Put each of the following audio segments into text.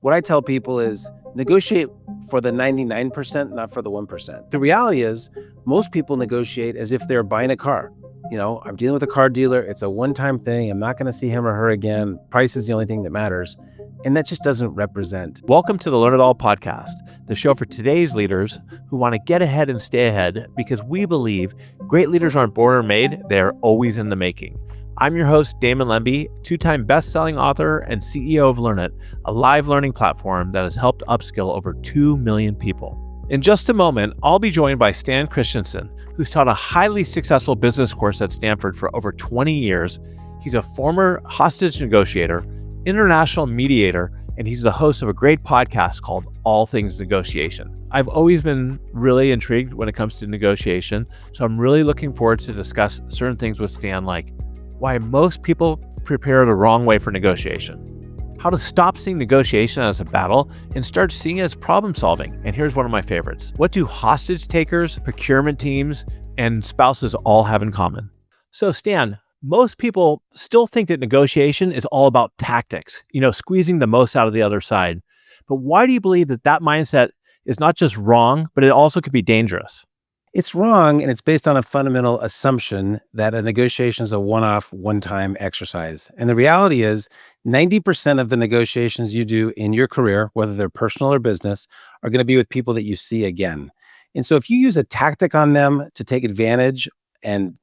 What I tell people is negotiate for the 99%, not for the 1%. The reality is most people negotiate as if they're buying a car. I'm dealing with a car dealer. It's a one-time thing. I'm not going to see him or her again. Price is the only thing that matters. And that just doesn't represent. Welcome to the Learn It All podcast, the show for today's leaders who want to get ahead and stay ahead because we believe great leaders aren't born or made, they're always in the making. I'm your host, Damon Lemby, two-time best-selling author and CEO of Learn It, a live learning platform that has helped upskill over 2 million people. In just a moment, I'll be joined by Stan Christensen, who's taught a highly successful business course at Stanford for over 20 years. He's a former hostage negotiator, international mediator, and he's the host of a great podcast called All Things Negotiation. I've always been really intrigued when it comes to negotiation, so I'm really looking forward to discuss certain things with Stan, like why most people prepare the wrong way for negotiation, how to stop seeing negotiation as a battle and start seeing it as problem solving. And here's one of my favorites. What do hostage takers, procurement teams, and spouses all have in common? So Stan, most people still think that negotiation is all about tactics, squeezing the most out of the other side. But why do you believe that mindset is not just wrong, but it also could be dangerous? It's wrong, and it's based on a fundamental assumption that a negotiation is a one-off, one-time exercise. And the reality is 90% of the negotiations you do in your career, whether they're personal or business, are going to be with people that you see again. And so if you use a tactic on them to take advantage and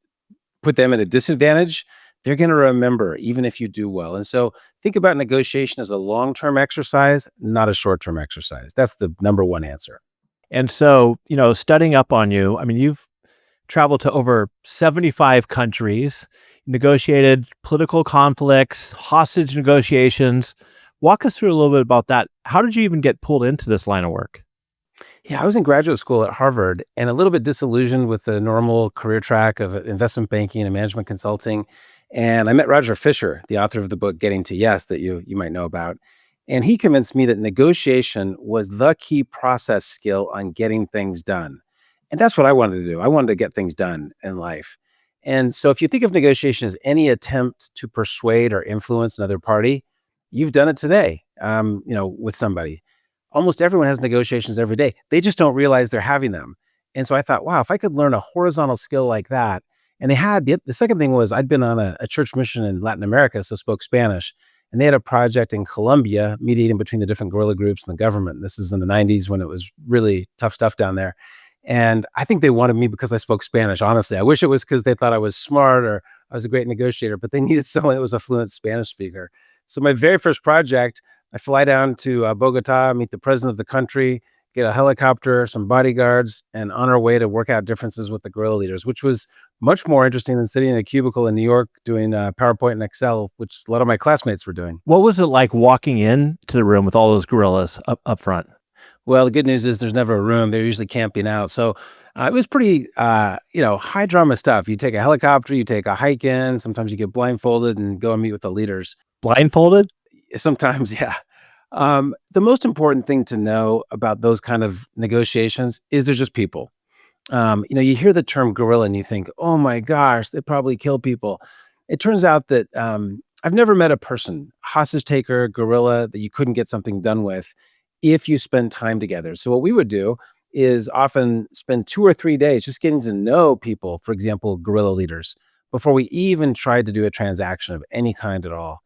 put them at a disadvantage, they're going to remember, even if you do well. And so think about negotiation as a long-term exercise, not a short-term exercise. That's the number one answer. And so, studying up on you, you've traveled to over 75 countries, negotiated political conflicts, hostage negotiations. Walk us through a little bit about that. How did you even get pulled into this line of work? Yeah, I was in graduate school at Harvard and a little bit disillusioned with the normal career track of investment banking and management consulting. And I met Roger Fisher, the author of the book Getting to Yes, that you might know about. And he convinced me that negotiation was the key process skill on getting things done. And that's what I wanted to do. I wanted to get things done in life. And so if you think of negotiation as any attempt to persuade or influence another party, you've done it today, with somebody. Almost everyone has negotiations every day. They just don't realize they're having them. And so I thought, wow, if I could learn a horizontal skill like that. And the second thing was I'd been on a church mission in Latin America, so spoke Spanish. And they had a project in Colombia, mediating between the different guerrilla groups and the government. This is in the 90s when it was really tough stuff down there. And I think they wanted me because I spoke Spanish, honestly. I wish it was because they thought I was smart or I was a great negotiator, but they needed someone that was a fluent Spanish speaker. So my very first project, I fly down to Bogota, meet the president of the country, get a helicopter, some bodyguards, and on our way to work out differences with the guerrilla leaders, which was much more interesting than sitting in a cubicle in New York doing PowerPoint and Excel, which a lot of my classmates were doing. What was it like walking into the room with all those guerrillas up front? Well, the good news is there's never a room. They're usually camping out. So it was pretty, high drama stuff. You take a helicopter, you take a hike in, sometimes you get blindfolded and go and meet with the leaders. Blindfolded? Sometimes, yeah. The most important thing to know about those kind of negotiations is they're just people. You hear the term guerrilla and you think, oh my gosh, they probably kill people. It turns out that I've never met a person, hostage taker, guerrilla, that you couldn't get something done with if you spend time together. So what we would do is often spend 2 or 3 days just getting to know people, for example, guerrilla leaders, before we even tried to do a transaction of any kind at all.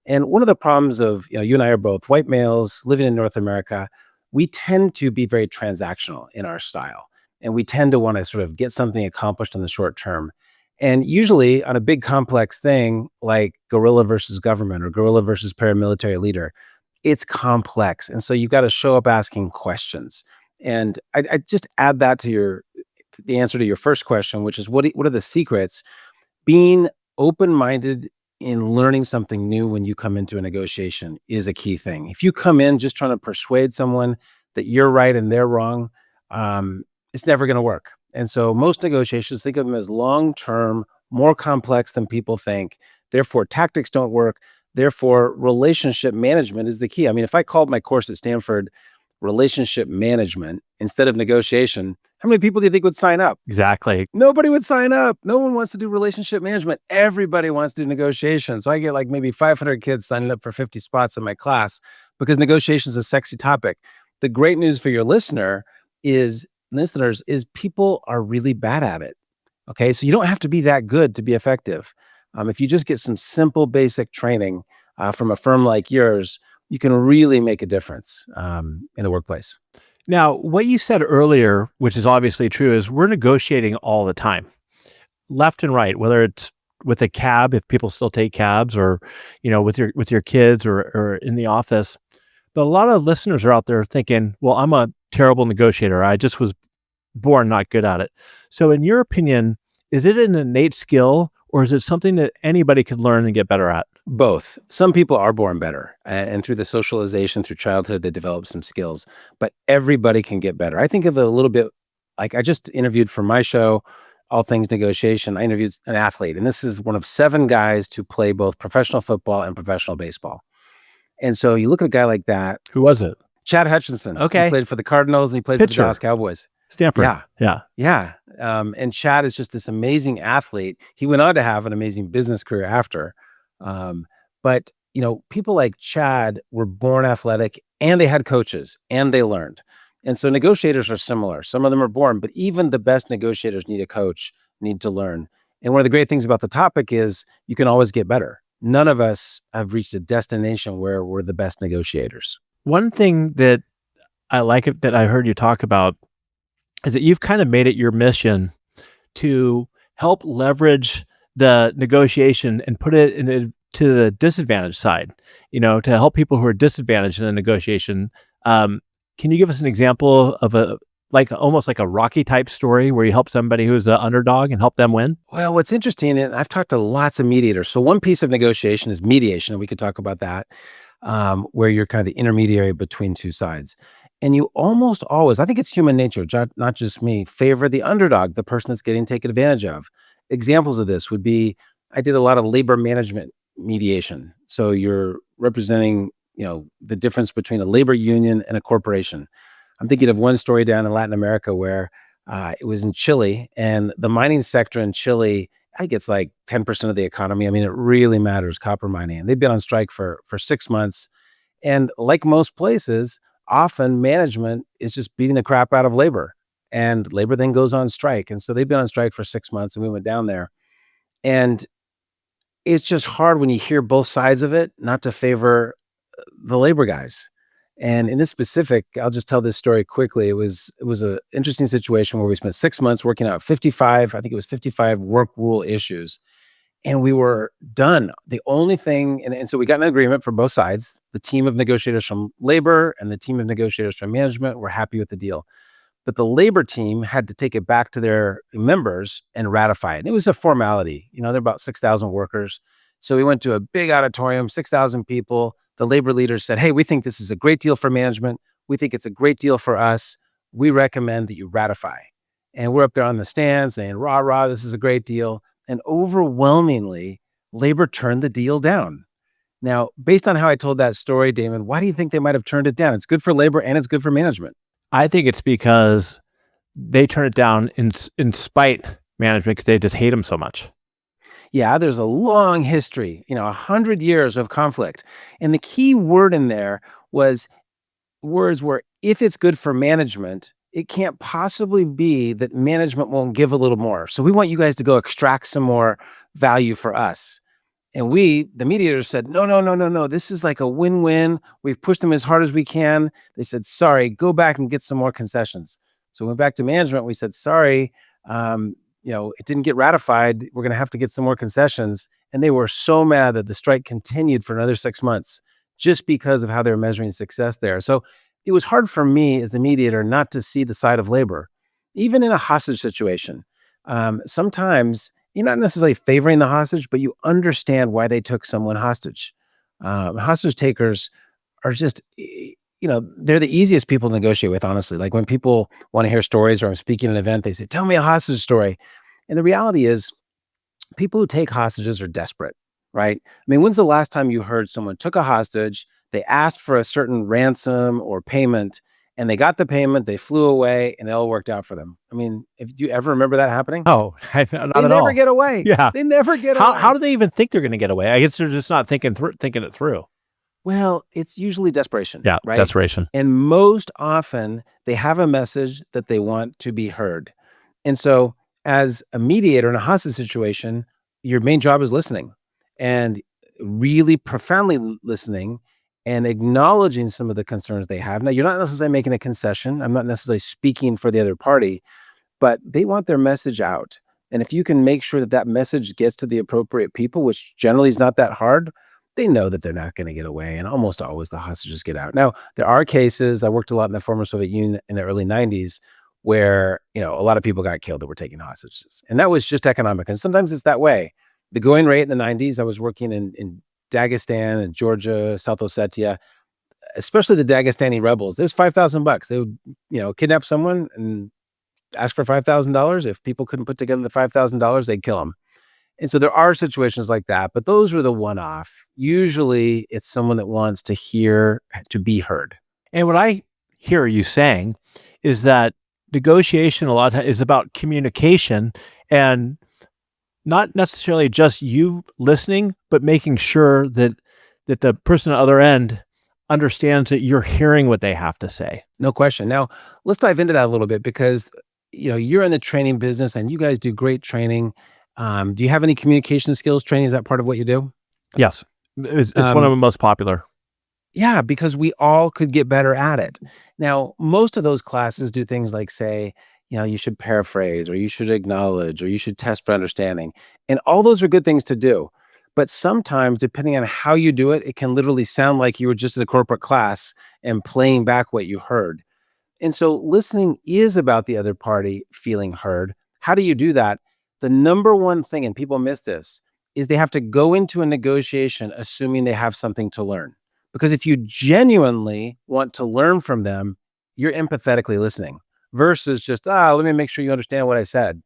And one of the problems of, you and I are both white males living in North America, we tend to be very transactional in our style. And we tend to want to sort of get something accomplished in the short term. And usually on a big complex thing like guerrilla versus government or guerrilla versus paramilitary leader, it's complex. And so you've got to show up asking questions. And I just add that to the answer to your first question, which is what are the secrets? Being open-minded in learning something new when you come into a negotiation is a key thing. If you come in just trying to persuade someone that you're right and they're wrong, it's never going to work. And so most negotiations, think of them as long-term, more complex than people think. Therefore, tactics don't work. Therefore, relationship management is the key. If I called my course at Stanford relationship management instead of negotiation, how How many people do you think would sign up? Exactly. Nobody would sign up. No one wants to do relationship management. Everybody wants to do negotiation. So I get like maybe 500 kids signing up for 50 spots in my class because negotiation is a sexy topic. The great news for your listeners is people are really bad at it. Okay. So you don't have to be that good to be effective. If you just get some simple, basic training from a firm like yours, you can really make a difference in the workplace. Now, what you said earlier, which is obviously true, is we're negotiating all the time, left and right, whether it's with a cab, if people still take cabs, or with your kids, or in the office. But a lot of listeners are out there thinking, "Well, I'm a terrible negotiator. I just was born not good at it." So, in your opinion, is it an innate skill, or is it something that anybody could learn and get better at? Both. Some people are born better, and through the socialization through childhood, they develop some skills, but everybody can get better. I think of it a little bit like I just interviewed for my show, All Things Negotiation. I interviewed an athlete, and this is one of 7 guys to play both professional football and professional baseball. And so you look at a guy like that, Who was it? Chad Hutchinson. He Okay, played for the Cardinals and he played for the pitcher, Dallas Cowboys. Stanford. Yeah. Yeah. Yeah. And Chad is just this amazing athlete. He went on to have an amazing business career after. Um, but, people like Chad were born athletic and they had coaches and they learned. And so negotiators are similar. Some of them are born, but even the best negotiators need a coach, need to learn. And one of the great things about the topic is you can always get better. None of us have reached a destination where we're the best negotiators. One thing that I like that I heard you talk about is that you've kind of made it your mission to help leverage the negotiation and put it to the disadvantaged side, to help people who are disadvantaged in a negotiation. Can you give us an example of almost like a Rocky type story where you help somebody who's an underdog and help them win? Well, what's interesting, and I've talked to lots of mediators. So one piece of negotiation is mediation, and we could talk about that, where you're kind of the intermediary between two sides. And you almost always, I think it's human nature, not just me, favor the underdog, the person that's getting taken advantage of. Examples of this would be, I did a lot of labor management mediation. So you're representing, the difference between a labor union and a corporation. I'm thinking of one story down in Latin America where it was in Chile, and the mining sector in Chile, I think it's like 10% of the economy. I mean, it really matters, copper mining. And they've been on strike for 6 months. And like most places, often management is just beating the crap out of labor. And labor then goes on strike. And so they've been on strike for 6 months, and we went down there. And it's just hard when you hear both sides of it not to favor the labor guys. And in this specific, I'll just tell this story quickly. It was a interesting situation where we spent 6 months working out 55, I think it was 55 work rule issues. And we were done. The only thing, and so we got an agreement from both sides. The team of negotiators from labor and the team of negotiators from management were happy with the deal. But the labor team had to take it back to their members and ratify it. And it was a formality. There are about 6,000 workers. So we went to a big auditorium, 6,000 people. The labor leaders said, "Hey, we think this is a great deal for management. We think it's a great deal for us. We recommend that you ratify." And we're up there on the stand saying, "Rah, rah, this is a great deal." And overwhelmingly, labor turned the deal down. Now, based on how I told that story, Damon, why do you think they might have turned it down? It's good for labor and it's good for management. I think it's because they turn it down in spite management because they just hate them so much. Yeah, there's a long history, 100 years of conflict. And the key word in there was words where if it's good for management, it can't possibly be that management won't give a little more. So we want you guys to go extract some more value for us. And the mediators said, no, no, no, no, no. This is like a win-win. We've pushed them as hard as we can. They said, sorry, go back and get some more concessions. So we went back to management. We said, sorry, it didn't get ratified. We're going to have to get some more concessions. And they were so mad that the strike continued for another 6 months just because of how they were measuring success there. So it was hard for me as the mediator not to see the side of labor, even in a hostage situation. Sometimes you're not necessarily favoring the hostage, but you understand why they took someone hostage. Hostage takers are just, they're the easiest people to negotiate with, honestly. Like when people want to hear stories or I'm speaking at an event, they say, tell me a hostage story. And the reality is people who take hostages are desperate, right? I mean, when's the last time you heard someone took a hostage, they asked for a certain ransom or payment, and they got the payment, they flew away, and it all worked out for them. I mean, do you ever remember that happening? Oh, They not at never all. get away. Yeah. They never get How away. do they even think they're gonna get away? I guess they're just not thinking it through. Well, it's usually desperation, Yeah, right? desperation. And most often, they have a message that they want to be heard. And so, as a mediator in a hostage situation, your main job is listening and really profoundly listening and acknowledging some of the concerns they have. Now, you're not necessarily making a concession. I'm not necessarily speaking for the other party, but they want their message out. And if you can make sure that that message gets to the appropriate people, which generally is not that hard, they know that they're not going to get away. And almost always the hostages get out. Now, there are cases, I worked a lot in the former Soviet Union in the early 90s where, a lot of people got killed that were taking hostages. And that was just economic. And sometimes it's that way. The going rate in the 90s, I was working in Dagestan and Georgia, South Ossetia, especially the Dagestani rebels. There's $5,000. They would, kidnap someone and ask for $5,000. If people couldn't put together the $5,000, they'd kill them. And so there are situations like that, but those are the one-off. Usually it's someone that wants to be heard. And what I hear you saying is that negotiation a lot of times is about communication and not necessarily just you listening, but making sure that the person on the other end understands that you're hearing what they have to say. No question. Now, let's dive into that a little bit because you're in the training business and you guys do great training. Do you have any communication skills training? Is that part of what you do? Yes. It's one of Um, the most popular. yeah, because we all could get better at it. Now, most of those classes do things like say, you should paraphrase or you should acknowledge or you should test for understanding. And all those are good things to do. But sometimes, depending on how you do it, it can literally sound like you were just in a corporate class and playing back what you heard. And so listening is about the other party feeling heard. How do you do that? The number one thing, and people miss this, is they have to go into a negotiation assuming they have something to learn. Because if you genuinely want to learn from them, you're empathetically listening versus just, let me make sure you understand what I said.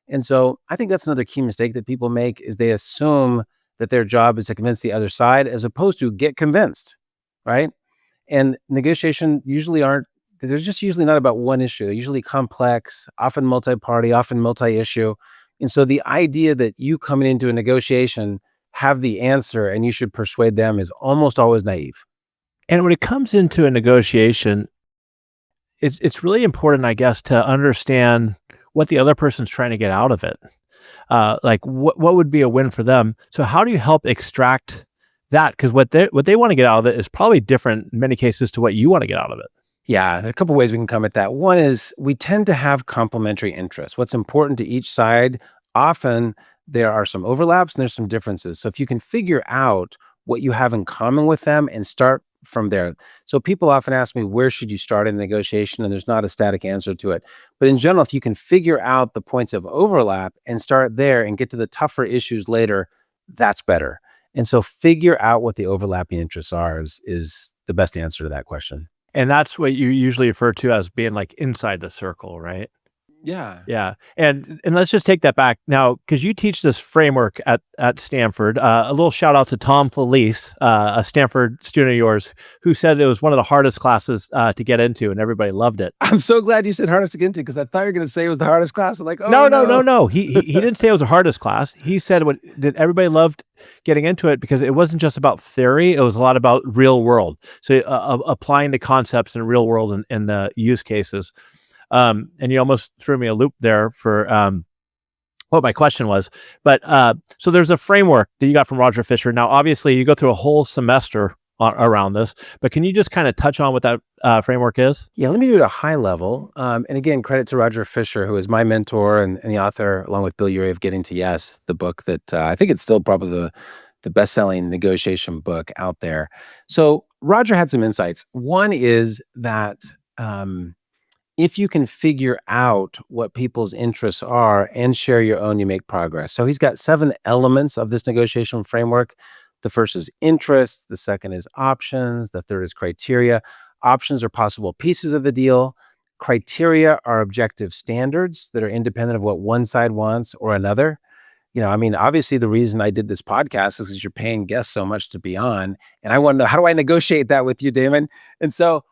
And so I think that's another key mistake that people make is they assume that their job is to convince the other side as opposed to get convinced, right? And negotiation usually aren't, they're just usually not about one issue. They're usually complex, often multi-party, often multi-issue. And so the idea that you coming into a negotiation have the answer and you should persuade them is almost always naive. And when it comes into a negotiation, it's really important, I guess, to understand what the other person's trying to get out of it. Like what would be a win for them? So how do you help extract that? Because what they want to get out of it is probably different in many cases to what you want to get out of it. Yeah, there are a couple ways we can come at that. One is we tend to have complementary interests. What's important to each side, often there are some overlaps and there's some differences. So if you can figure out what you have in common with them and start from there. So people often ask me, where should you start in a negotiation? And there's not a static answer to it. But in general, if you can figure out the points of overlap and start there and get to the tougher issues later, that's better. And so figure out what the overlapping interests are is the best answer to that question. And that's what you usually refer to as being like inside the circle, right? Yeah. Yeah, and let's just take that back now, because you teach this framework at Stanford. A little shout out to Tom Felice, a Stanford student of yours, who said it was one of the hardest classes to get into, and everybody loved it. I'm so glad you said hardest to get into because I thought you were going to say it was the hardest class. I'm like, oh No, no, no, no. no. He didn't say it was the hardest class. He said that everybody loved getting into it because it wasn't just about theory; it was a lot about real world. So applying the concepts in real world and the use cases. And you almost threw me a loop there for what my question was. But so there's a framework that you got from Roger Fisher. Now, obviously, you go through a whole semester around this, but can you just kind of touch on what that framework is? Yeah, let me do it at a high level. And again, credit to Roger Fisher, who is my mentor and the author, along with Bill Urey, of Getting to Yes, the book that I think it's still probably the best-selling negotiation book out there. So Roger had some insights. One is that if you can figure out what people's interests are and share your own, you make progress. So he's got 7 elements of this negotiation framework. The first is interests. The second is options. The third is criteria. Options are possible pieces of the deal. Criteria are objective standards that are independent of what one side wants or another. Obviously the reason I did this podcast is because you're paying guests so much to be on. And I want to know, how do I negotiate that with you, Damon? And so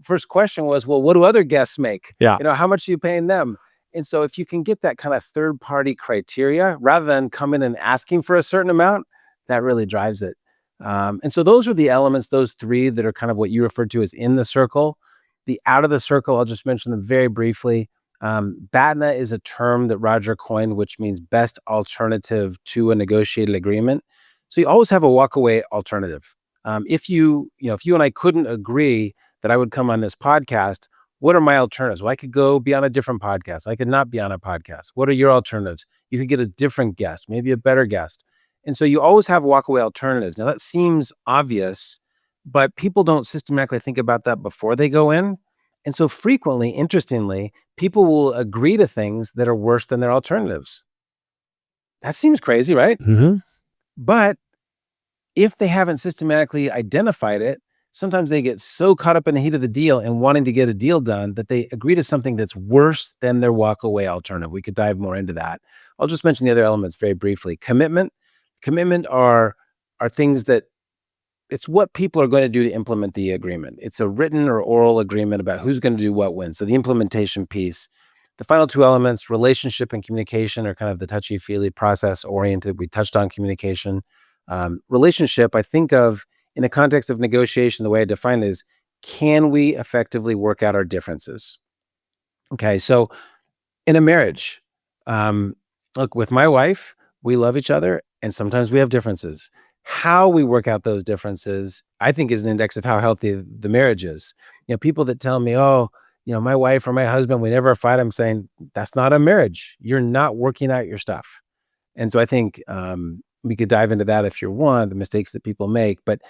first question was, well, what do other guests make? Yeah. How much are you paying them? And so if you can get that kind of third party criteria rather than come in and asking for a certain amount, that really drives it. And so those are the elements, those three that are kind of what you referred to as in the circle. The out of the circle, I'll just mention them very briefly. BATNA is a term that Roger coined, which means best alternative to a negotiated agreement. So you always have a walkaway alternative. If you and I couldn't agree that I would come on this podcast, what are my alternatives? Well, I could go be on a different podcast. I could not be on a podcast. What are your alternatives? You could get a different guest, maybe a better guest. And so you always have walkaway alternatives. Now that seems obvious, but people don't systematically think about that before they go in. And so frequently, interestingly, people will agree to things that are worse than their alternatives. That seems crazy, right? Mm-hmm. But if they haven't systematically identified it, sometimes they get so caught up in the heat of the deal and wanting to get a deal done that they agree to something that's worse than their walkaway alternative. We could dive more into that. I'll just mention the other elements very briefly. Commitment are things that it's what people are going to do to implement the agreement. It's a written or oral agreement about who's going to do what when. So the implementation piece. The final two elements, relationship and communication, are kind of the touchy-feely, process-oriented. We touched on communication. Relationship, I think of in the context of negotiation, the way I define it is, can we effectively work out our differences? Okay, so in a marriage, look, with my wife, we love each other, and sometimes we have differences. How we work out those differences, I think, is an index of how healthy the marriage is. People that tell me, oh, my wife or my husband, we never fight. I'm saying that's not a marriage. You're not working out your stuff. And so I think we could dive into that if you want, the mistakes that people make. But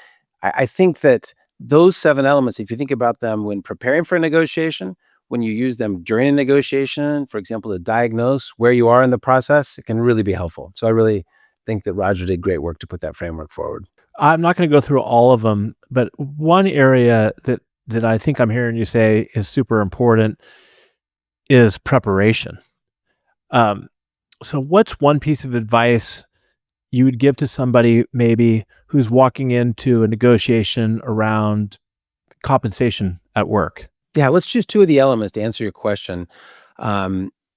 I think that those 7 elements, if you think about them when preparing for a negotiation, when you use them during a negotiation, for example, to diagnose where you are in the process, it can really be helpful. So I really think that Roger did great work to put that framework forward. I'm not going to go through all of them, but one area that I think I'm hearing you say is super important is preparation. So what's one piece of advice you would give to somebody maybe who's walking into a negotiation around compensation at work? Yeah, let's choose 2 of the elements to answer your question.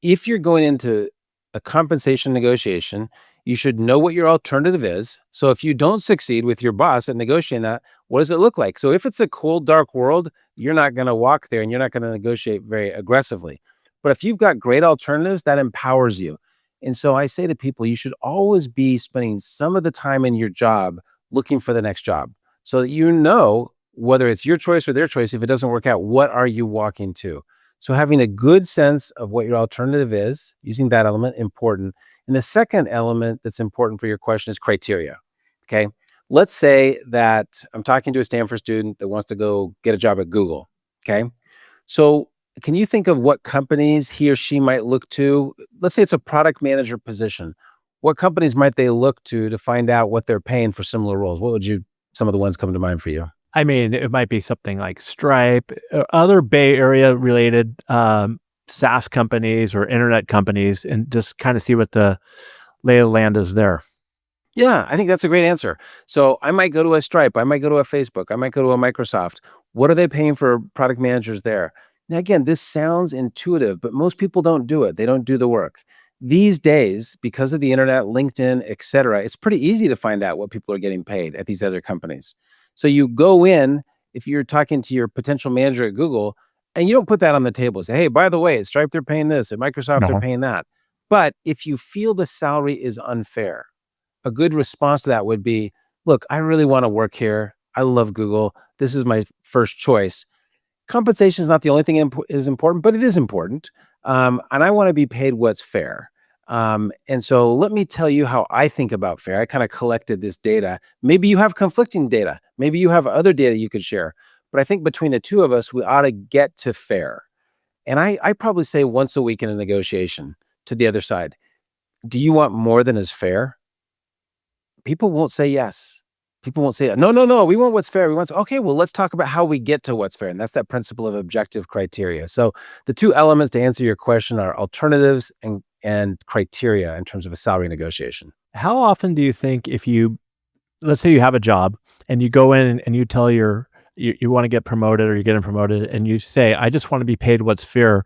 If you're going into a compensation negotiation, you should know what your alternative is. So if you don't succeed with your boss at negotiating that, what does it look like? So if it's a cold, dark world, you're not going to walk there and you're not going to negotiate very aggressively. But if you've got great alternatives, that empowers you. And so I say to people, you should always be spending some of the time in your job looking for the next job so that whether it's your choice or their choice, if it doesn't work out, what are you walking to? So having a good sense of what your alternative is, using that element, important. And the second element that's important for your question is criteria. Okay. Let's say that I'm talking to a Stanford student that wants to go get a job at Google. Okay. So can you think of what companies he or she might look to? Let's say it's a product manager position. What companies might they look to find out what they're paying for similar roles? Some of the ones come to mind for you? I mean, it might be something like Stripe, other Bay Area related SaaS companies or internet companies, and just kind of see what the lay of the land is there. Yeah, I think that's a great answer. So I might go to a Stripe, I might go to a Facebook, I might go to a Microsoft. What are they paying for product managers there? Now, again, this sounds intuitive, but most people don't do it. They don't do the work. These days, because of the internet, LinkedIn, et cetera, it's pretty easy to find out what people are getting paid at these other companies. So you go in, if you're talking to your potential manager at Google, and you don't put that on the table. Say, hey, by the way, at Stripe, they're paying this. At Microsoft, they're Uh-huh. paying that. But if you feel the salary is unfair, a good response to that would be, look, I really want to work here. I love Google. This is my first choice. Compensation is not the only thing is important, but it is important. And I want to be paid what's fair. And so let me tell you how I think about fair. I kind of collected this data. Maybe you have conflicting data. Maybe you have other data you could share. But I think between the two of us, we ought to get to fair. And I probably say once a week in a negotiation to the other side, do you want more than is fair? People won't say yes. People won't say, no, no, no, we want what's fair. Okay, well, let's talk about how we get to what's fair. And that's that principle of objective criteria. So the 2 elements to answer your question are alternatives and criteria in terms of a salary negotiation. How often do you think let's say you have a job and you go in and you tell your you want to get promoted or you're getting promoted and you say, I just want to be paid what's fair.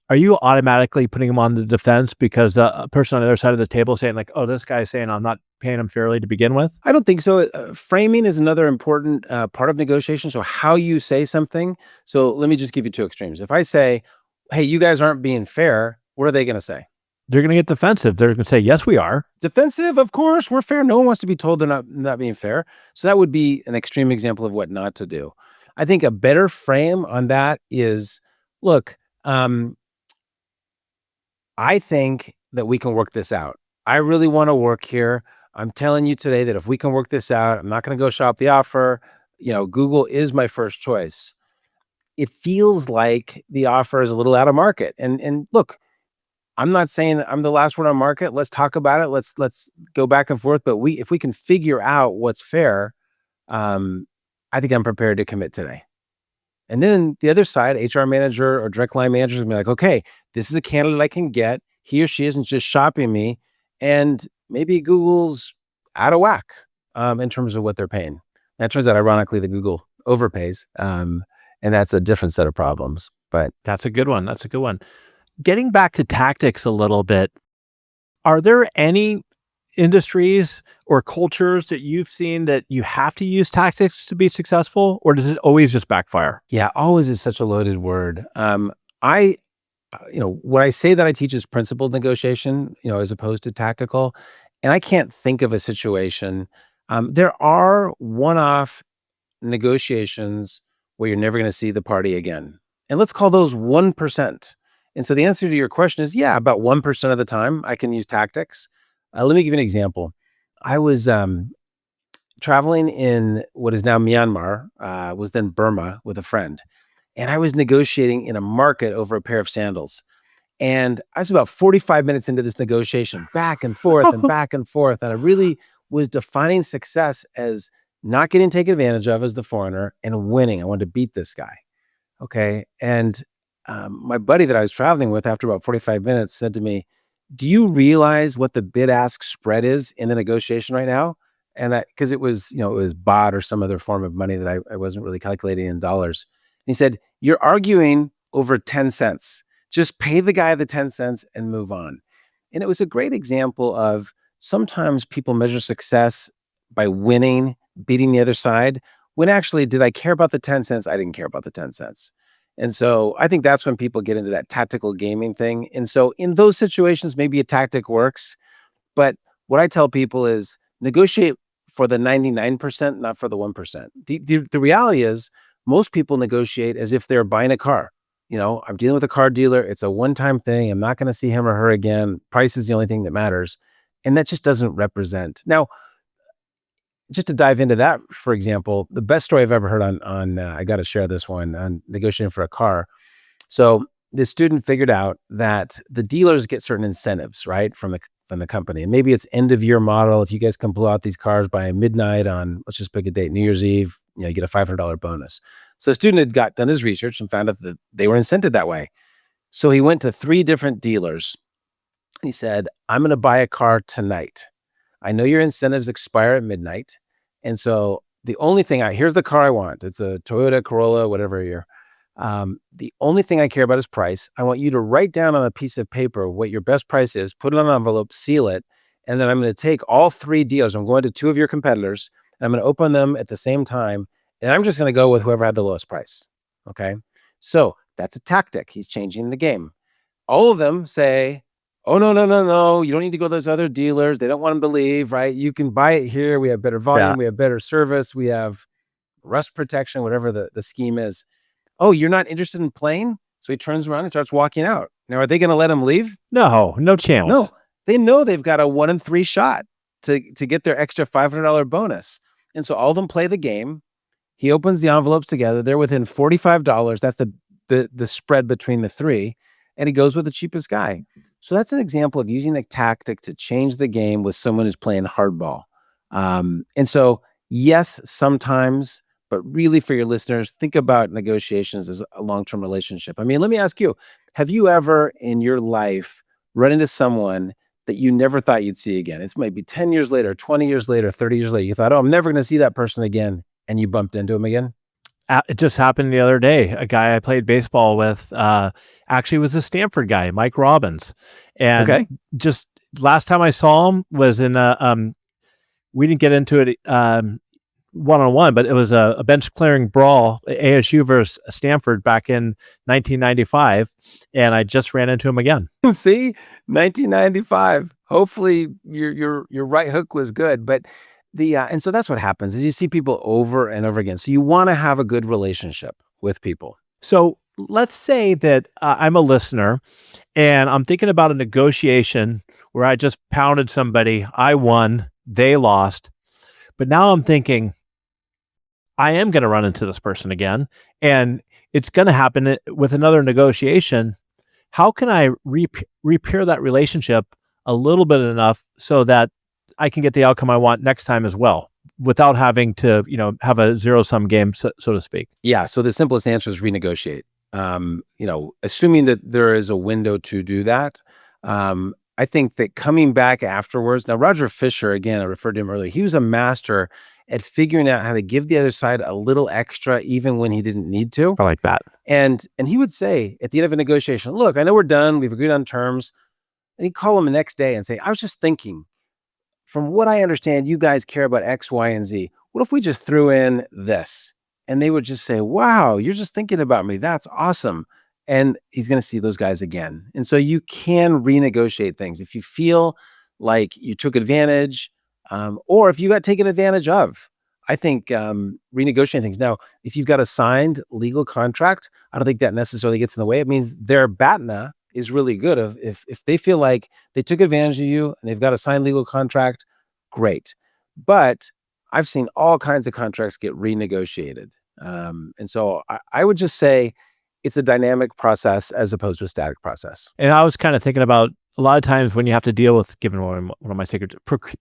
Are you automatically putting them on the defense because the person on the other side of the table is saying like, oh, this guy's saying I'm not paying him fairly to begin with? I don't think so. Framing is another important part of negotiation. So, how you say something. So, let me just give you two extremes. If I say, hey, you guys aren't being fair, what are they going to say? They're going to get defensive. They're going to say, yes, we are. Defensive, of course, we're fair. No one wants to be told they're not being fair. So, that would be an extreme example of what not to do. I think a better frame on that is look, I think that we can work this out. I really want to work here. I'm telling you today that if we can work this out, I'm not going to go shop the offer. Google is my first choice. It feels like the offer is a little out of market. And look, I'm not saying I'm the last word on market. Let's talk about it. Let's go back and forth. But if we can figure out what's fair, I think I'm prepared to commit today. And then the other side, HR manager or direct line manager is gonna be like, okay, this is a candidate I can get. He or she isn't just shopping me. And maybe Google's out of whack in terms of what they're paying. That turns out, ironically, that Google overpays. And that's a different set of problems. But That's a good one. That's a good one. Getting back to tactics a little bit, are there any industries or cultures that you've seen that you have to use tactics to be successful, or does it always just backfire? yeah, always is such a loaded word. I, when I say that I teach is principled negotiation, as opposed to tactical, and I can't think of a situation. There are one-off negotiations where you're never going to see the party again. And let's call those 1%. And so the answer to your question is yeah, about 1% of the time I can use tactics. Let me give you an example. I was traveling in what is now Myanmar, was then Burma with a friend. And I was negotiating in a market over a pair of sandals. And I was about 45 minutes into this negotiation, back and forth and back and forth. And I really was defining success as not getting taken advantage of as the foreigner and winning. I wanted to beat this guy. Okay. And my buddy that I was traveling with after about 45 minutes said to me, do you realize what the bid ask spread is in the negotiation right now? And that because it was, it was baht or some other form of money that I wasn't really calculating in dollars. And he said, you're arguing over 10 cents. Just pay the guy the 10 cents and move on. And it was a great example of sometimes people measure success by winning, beating the other side, when actually, did I care about the 10 cents? I didn't care about the 10 cents. And so I think that's when people get into that tactical gaming thing. And so in those situations, maybe a tactic works. But what I tell people is negotiate for the 99%, not for the 1%. The reality is most people negotiate as if they're buying a car. I'm dealing with a car dealer. It's a one-time thing. I'm not going to see him or her again. Price is the only thing that matters. And that just doesn't represent. Now, just to dive into that, for example, the best story I've ever heard on I got to share this one on negotiating for a car. So this student figured out that the dealers get certain incentives, right, from the company, and maybe it's end of year model. If you guys can pull out these cars by midnight on, let's just pick a date, New Year's Eve, you get a $500 bonus. So the student had done his research and found out that they were incented that way. So he went to 3 different dealers. He said, I'm going to buy a car tonight. I know your incentives expire at midnight. And so the only thing here's the car I want. It's a Toyota Corolla, whatever year. The only thing I care about is price. I want you to write down on a piece of paper what your best price is, put it on an envelope, seal it. And then I'm going to take all 3 deals. I'm going to 2 of your competitors and I'm going to open them at the same time. And I'm just going to go with whoever had the lowest price. Okay. So that's a tactic. He's changing the game. All of them say, oh, no, no, no, no. You don't need to go to those other dealers. They don't want them to leave, right? You can buy it here. We have better volume. Yeah. We have better service. We have rust protection, whatever the scheme is. Oh, you're not interested in playing? So he turns around and starts walking out. Now, are they going to let him leave? No chance. No, they know they've got a 1 in 3 shot to get their extra $500 bonus. And so all of them play the game. He opens the envelopes together. They're within $45. That's the spread between the 3. And he goes with the cheapest guy. So that's an example of using a tactic to change the game with someone who's playing hardball. And so, yes, sometimes, but really for your listeners, think about negotiations as a long-term relationship. I mean, let me ask you, have you ever in your life run into someone that you never thought you'd see again? It's maybe 10 years later, 20 years later, 30 years later. You thought, oh, I'm never going to see that person again. And you bumped into him again? It just happened the other day. A guy I played baseball with actually was a Stanford guy, Mike Robbins. And Okay. just last time I saw him was in we didn't get into it one on one, but it was a bench clearing brawl, ASU versus Stanford back in 1995. And I just ran into him again. See, 1995. Hopefully, your right hook was good, but and so that's what happens is you see people over and over again. So you want to have a good relationship with people. So let's say that I'm a listener and I'm thinking about a negotiation where I just pounded somebody, I won, they lost. But now I'm thinking, I am going to run into this person again, and it's going to happen with another negotiation. How can I repair that relationship a little bit enough so that I can get the outcome I want next time as well, without having to, have a zero sum game, so to speak? Yeah. So the simplest answer is renegotiate. Assuming that there is a window to do that. I think that coming back afterwards. Now, Roger Fisher, again, I referred to him earlier. He was a master at figuring out how to give the other side a little extra, even when he didn't need to. I like that. And he would say at the end of a negotiation, "Look, I know we're done. We've agreed on terms." And he'd call him the next day and say, "I was just thinking, from what I understand, you guys care about X, Y, and Z. What if we just threw in this?" And they would just say, "Wow, you're just thinking about me. That's awesome." And he's going to see those guys again. And so you can renegotiate things if you feel like you took advantage, or if you got taken advantage of. I think renegotiating things. Now, if you've got a signed legal contract, I don't think that necessarily gets in the way. It means their BATNA is really good. If they feel like they took advantage of you and they've got a signed legal contract, great. But I've seen all kinds of contracts get renegotiated. And so I would just say it's a dynamic process as opposed to a static process. And I was kind of thinking about a lot of times when you have to deal with, given one of my secrets,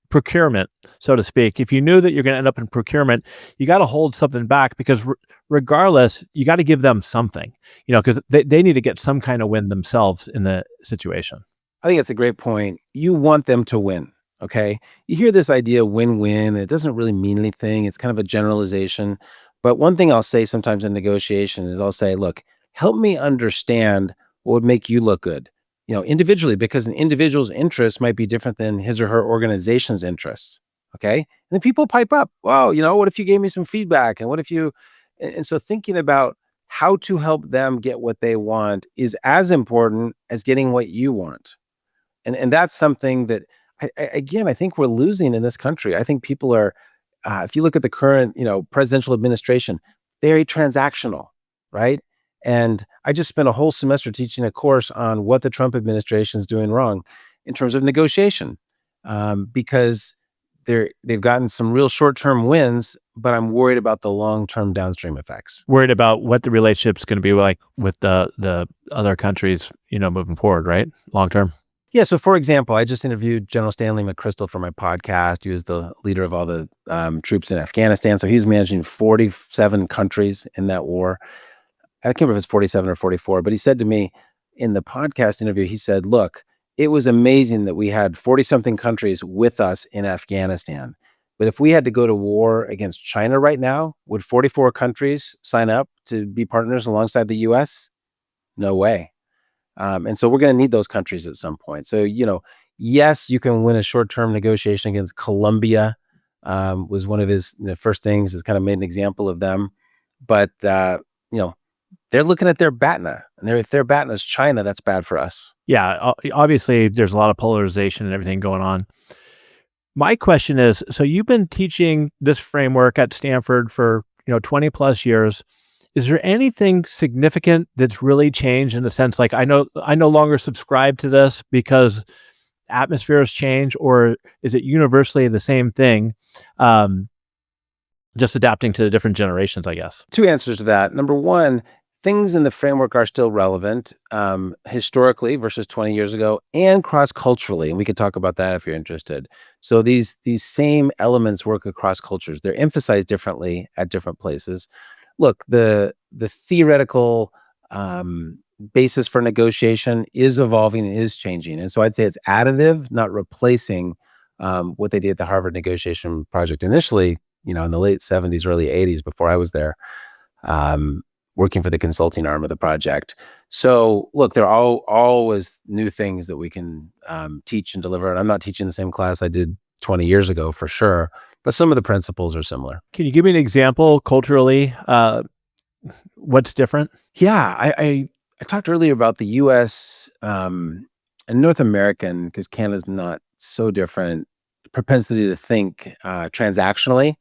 procurement, so to speak. If you knew that you're going to end up in procurement, you got to hold something back because regardless, you got to give them something, because they need to get some kind of win themselves in the situation. I think that's a great point. You want them to win. Okay. You hear this idea win-win. It doesn't really mean anything. It's kind of a generalization. But one thing I'll say sometimes in negotiation is I'll say, look, help me understand what would make you look good, individually, because an individual's interests might be different than his or her organization's interests. Okay. And then people pipe up, well, what if you gave me some feedback? And what if you, and so thinking about how to help them get what they want is as important as getting what you want. And that's something that again, I think we're losing in this country. I think people are, if you look at the current, presidential administration, very transactional, right? And I just spent a whole semester teaching a course on what the Trump administration is doing wrong in terms of negotiation, because they've gotten some real short-term wins, but I'm worried about the long-term downstream effects. Worried about what the relationship's going to be like with the other countries, moving forward, right? Long term. Yeah. So, for example, I just interviewed General Stanley McChrystal for my podcast. He was the leader of all the troops in Afghanistan. So he was managing 47 countries in that war. I can't remember if it's 47 or 44, but he said to me in the podcast interview, he said, look, it was amazing that we had 40 something countries with us in Afghanistan. But if we had to go to war against China right now, would 44 countries sign up to be partners alongside the US? No way. And so we're going to need those countries at some point. So, yes, you can win a short-term negotiation against Colombia, was one of his first things, is kind of made an example of them. But, they're looking at their BATNA, and if their BATNA is China, that's bad for us. Yeah, obviously there's a lot of polarization and everything going on. My question is, so you've been teaching this framework at Stanford for, 20 plus years. Is there anything significant that's really changed in the sense, like, I no longer subscribe to this because atmospheres change, or is it universally the same thing? Just adapting to the different generations, I guess. Two answers to that. Number one, things in the framework are still relevant, historically versus 20 years ago, and cross-culturally. And we could talk about that if you're interested. So these same elements work across cultures. They're emphasized differently at different places. Look, the theoretical basis for negotiation is evolving and is changing. And so I'd say it's additive, not replacing what they did at the Harvard Negotiation Project initially, in the late 70s, early 80s, before I was there. um, working for the consulting arm of the project. So look, there are always new things that we can teach and deliver. And I'm not teaching the same class I did 20 years ago for sure, but some of the principles are similar. Can you give me an example culturally? What's different? Yeah, I talked earlier about the U.S. And North American, because Canada's not so different, propensity to think transactionally.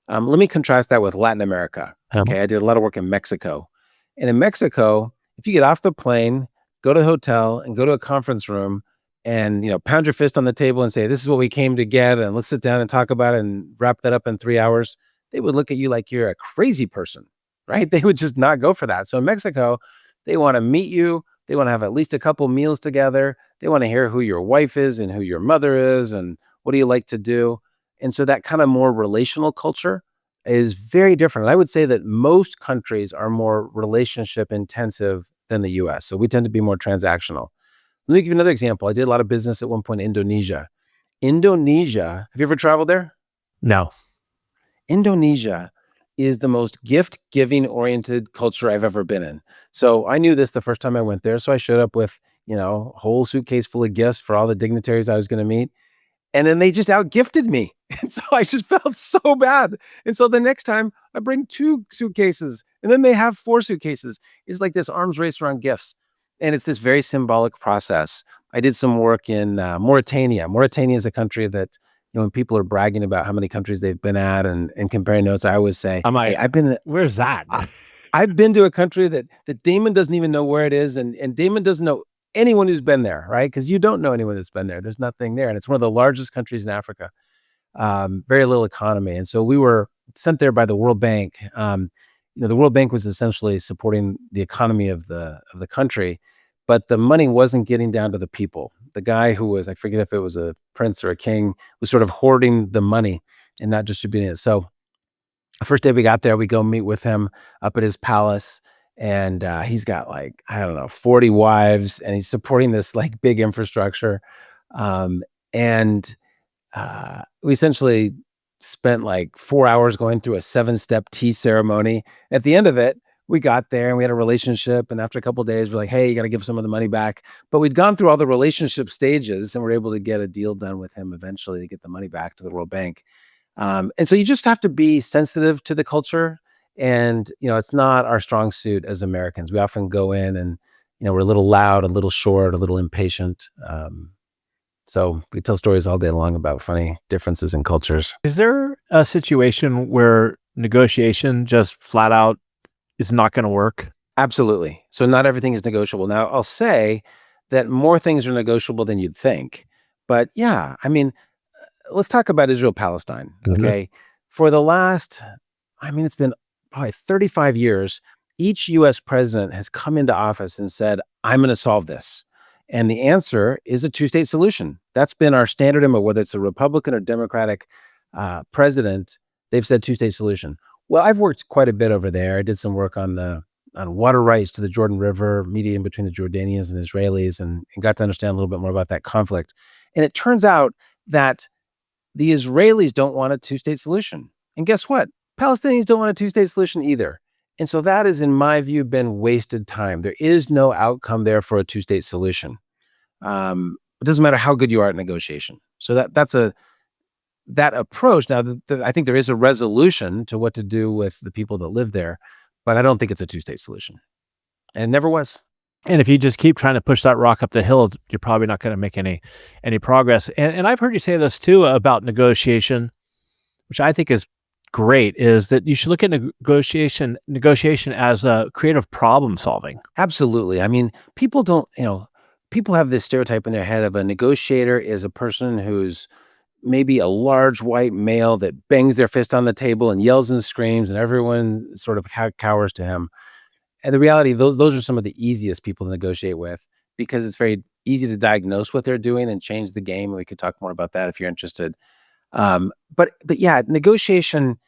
Let me contrast that with Latin America. Okay, I did a lot of work in Mexico, and in Mexico, if you get off the plane, go to the hotel, and go to a conference room, and pound your fist on the table and say, "This is what we came to get," and let's sit down and talk about it and wrap that up in 3 hours, they would look at you like you're a crazy person, right? They would just not go for that. So in Mexico, they want to meet you. They want to have at least a couple meals together. They want to hear who your wife is and who your mother is and what do you like to do. And so that kind of more relational culture is very different. And I would say that most countries are more relationship intensive than the US. So we tend to be more transactional. Let me give you another example. I did a lot of business at one point in Indonesia. Indonesia, have you ever traveled there? No. Indonesia is the most gift giving oriented culture I've ever been in. So I knew this the first time I went there. So I showed up with, a whole suitcase full of gifts for all the dignitaries I was going to meet. And then they just outgifted me. And so I just felt so bad. And so the next time I bring 2 suitcases and then they have 4 suitcases. It's like this arms race around gifts. And it's this very symbolic process. I did some work in Mauritania. Mauritania is a country that, when people are bragging about how many countries they've been at and comparing notes, I always say, I'm hey, like, where's that? I've been to a country that Damon doesn't even know where it is, and Damon doesn't know anyone who's been there, right? Because you don't know anyone that's been there. There's nothing there, and it's one of the largest countries in Africa. Very little economy, and so we were sent there by the World Bank. The World Bank was essentially supporting the economy of the country, but the money wasn't getting down to the people. The guy who was, I forget if it was a prince or a king, was sort of hoarding the money and not distributing it. So the first day we got there, we go meet with him up at his palace, and he's got like, I don't know, 40 wives, and he's supporting this like big infrastructure. Um, and we essentially spent like 4 hours going through a 7-step tea ceremony. At the end of it, we got there and we had a relationship. And after a couple of days, we're like, hey, you got to give some of the money back. But we'd gone through all the relationship stages and we're able to get a deal done with him eventually to get the money back to the World Bank. And so you just have to be sensitive to the culture. And, it's not our strong suit as Americans. We often go in and, we're a little loud, a little short, a little impatient. So we tell stories all day long about funny differences in cultures. Is there a situation where negotiation just flat out is not going to work? Absolutely. So not everything is negotiable. Now, I'll say that more things are negotiable than you'd think. But yeah, I mean, let's talk about Israel Palestine. Okay. For the last, it's been probably 35 years, each US president has come into office and said, I'm going to solve this. And the answer is a 2-state solution. That's been our standard MO, whether it's a Republican or Democratic president, they've said 2-state solution. Well, I've worked quite a bit over there. I did some work on water rights to the Jordan River, mediating between the Jordanians and Israelis, and got to understand a little bit more about that conflict. And it turns out that the Israelis don't want a 2-state solution. And guess what? Palestinians don't want a 2-state solution either. And so that is, in my view, been wasted time. There is no outcome there for a 2-state solution. It doesn't matter how good you are at negotiation. So that approach. Now, I think there is a resolution to what to do with the people that live there, but I don't think it's a 2-state solution. And it never was. And if you just keep trying to push that rock up the hill, you're probably not going to make any progress. And I've heard you say this too about negotiation, which I think is great, is that you should look at negotiation as a creative problem solving. Absolutely. I mean, people don't, people have this stereotype in their head of a negotiator is a person who's maybe a large white male that bangs their fist on the table and yells and screams and everyone sort of cowers to him. And the reality, those are some of the easiest people to negotiate with because it's very easy to diagnose what they're doing and change the game. We could talk more about that if you're interested. But yeah, negotiation,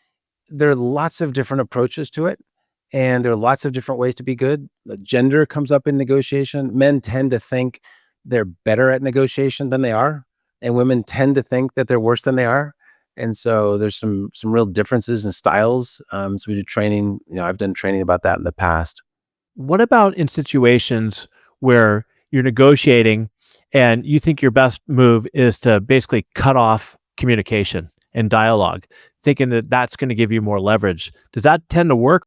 there are lots of different approaches to it. And there are lots of different ways to be good. The gender comes up in negotiation. Men tend to think they're better at negotiation than they are. And women tend to think that they're worse than they are. And so there's some real differences in styles. So we do training. I've done training about that in the past. What about in situations where you're negotiating and you think your best move is to basically cut off communication and dialogue, thinking that that's going to give you more leverage? Does that tend to work?